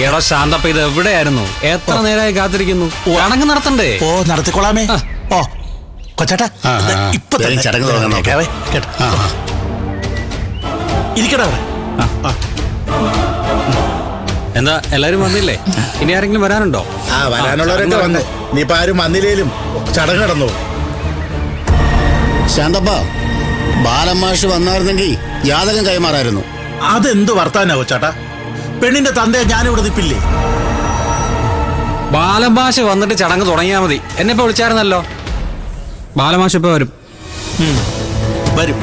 എടോ ശാന്തപ്പ, ഇത് എവിടെയായിരുന്നു? എത്ര നേരമായി കാത്തിരിക്കുന്നു? ചടങ്ങ് നടത്തണ്ടേ? ഓ, നടത്തിക്കൊള്ളാമേ. ഓ കൊച്ചേട്ടാ, ഇപ്പൊ ചടങ്ങ് ഇരിക്കടാ. എന്താ എല്ലാരും വന്നില്ലേ? ഇനി ആരെങ്കിലും വരാനുണ്ടോ? വരാനുള്ളവരൊക്കെ വന്നു. നീ ഇപ്പൊ ആരും വന്നില്ലേലും ചടങ്ങ് നടന്നു. ശാന്തപ്പ, ബാലമാഷ് വന്നായിരുന്നെങ്കിൽ ജാതകം കൈമാറായിരുന്നു. അതെന്ത് വർത്താനാവോ ചേട്ടാ? പെണ്ണിന്റെ തന്തയെ ഞാനിവിടെ നിപ്പില്ലേ? ബാലമാഷ് വന്നിട്ട് ചടങ്ങ് തുടങ്ങിയാ മതി. എന്നെ ഇപ്പൊ വിളിച്ചായിരുന്നല്ലോ. ബാലമാഷ് ഇപ്പൊ വരും. വരും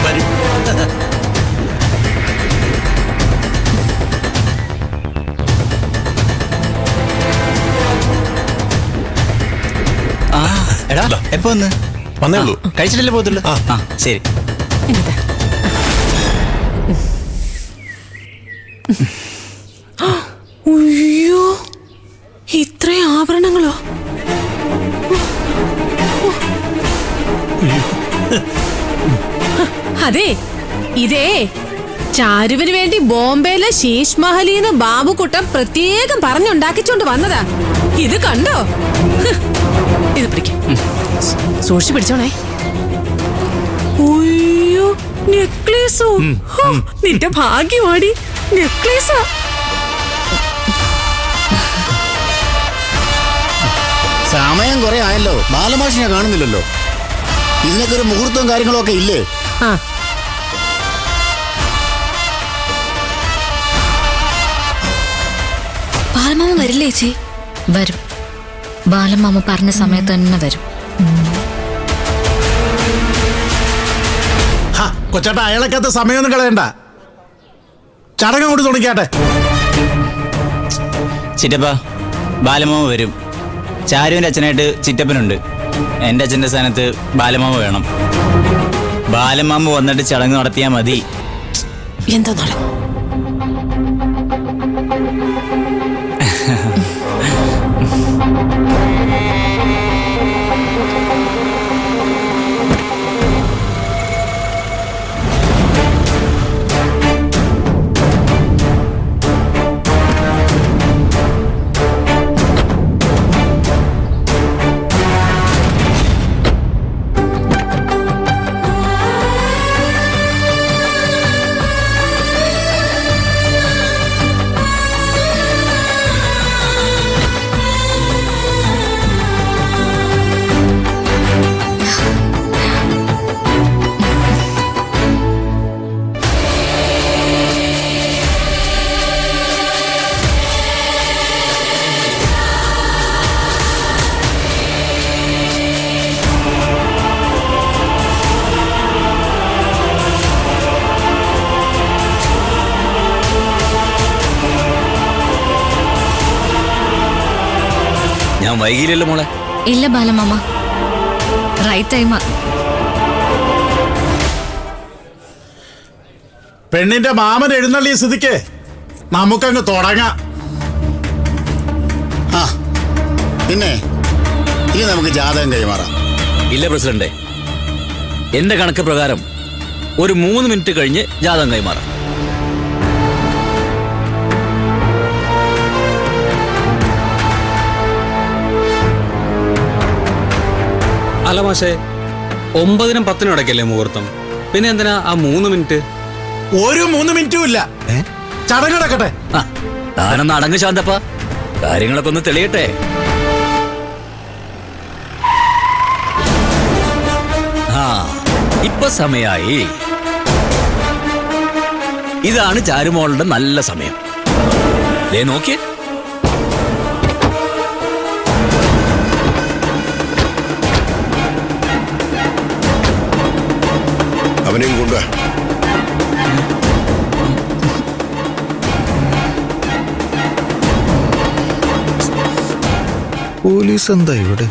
വരും. എടാ, എപ്പോ വന്നേ ഉള്ളൂ? കഴിച്ചിട്ടല്ലേ പോകത്തുള്ളൂ? ശരി. അയ്യോ, ഇത്രയും ആഭരണങ്ങളോ? അതെ, ഇതേ ചാരുവിന് വേണ്ടി ബോംബെയിലെ ശീഷ് മഹലിന്ന് ബാബുക്കുട്ടൻ പ്രത്യേകം പറഞ്ഞുണ്ടാക്കിച്ചോണ്ട് വന്നതാ. ഇത് കണ്ടോ? ഇത് പിടിക്കും, സൂക്ഷിച്ചു പിടിച്ചോണേ. അയ്യോ, നെക്ലേസോ? നിന്റെ ഭാഗ്യമാടി, നെക്ലേസാ. സമയം കുറെ ആയല്ലോ, ബാലമാഷിനെ കാണുന്നില്ലല്ലോ. ഇതിനൊക്കെ ഒരു മുഹൂർത്തവും കാര്യങ്ങളും ഒക്കെ ഇല്ലേ? ബാലമാമ വരില്ലേ ചേച്ചി? വരും. ബാലമാമ പറഞ്ഞ സമയത്ത് തന്നെ വരും. കൊച്ചേട്ടാ, അയാളൊക്കെ സമയമൊന്നും കളയണ്ട. ചടങ്ങ് കൊണ്ട് തുടങ്ങിയാട്ടെ. ചിറ്റപ്പ, ബാലമാമ വരും. ചാരുവിന്റെ അച്ഛനായിട്ട് ചിറ്റപ്പനുണ്ട്. എന്റെ അച്ഛന്റെ സ്ഥാനത്ത് ബാലമാമ വേണം. ബാലമാമ വന്നിട്ട് ചടങ്ങ് നടത്തിയാ മതി. എന്താ നട? ഞാൻ വൈകില്ലല്ലോ മോളെ? ഇല്ല ബാലമാമ, റൈറ്റ് ടൈമാ. പെണ്ണിന്റെ മാമൻ എഴുന്നള്ളിയ സ്ഥിതിക്ക് നമുക്കങ്ങ് തുടങ്ങാം. പിന്നെ ഇനി നമുക്ക് ജാതകം കൈമാറാം. ഇല്ല പ്രസിഡന്റെ, എന്റെ കണക്ക് പ്രകാരം ഒരു 3 മിനിറ്റ് കഴിഞ്ഞ് ജാതകം കൈമാറാം. അല്ല മാഷേ, 9-നും 10-നും ഇടയ്ക്കല്ലേ മുഹൂർത്തം? പിന്നെ എന്തിനാ ആ 3 മിനിറ്റ്? ഒരു 3 മിനിറ്റും ഇല്ല. ചടങ്ങ് നടക്കട്ടെ. താനൊന്ന് അടങ്ങ് ശാന്തപ്പ, കാര്യങ്ങളൊക്കെ ഒന്ന് തെളിയട്ടെ. ഇപ്പൊ സമയായി. ഇതാണ് ചാരുമോളുടെ നല്ല സമയം. ദേ നോക്കിയേ. അവനെയും കൊണ്ട് പോലീസ് എന്താ ഇവിടെ?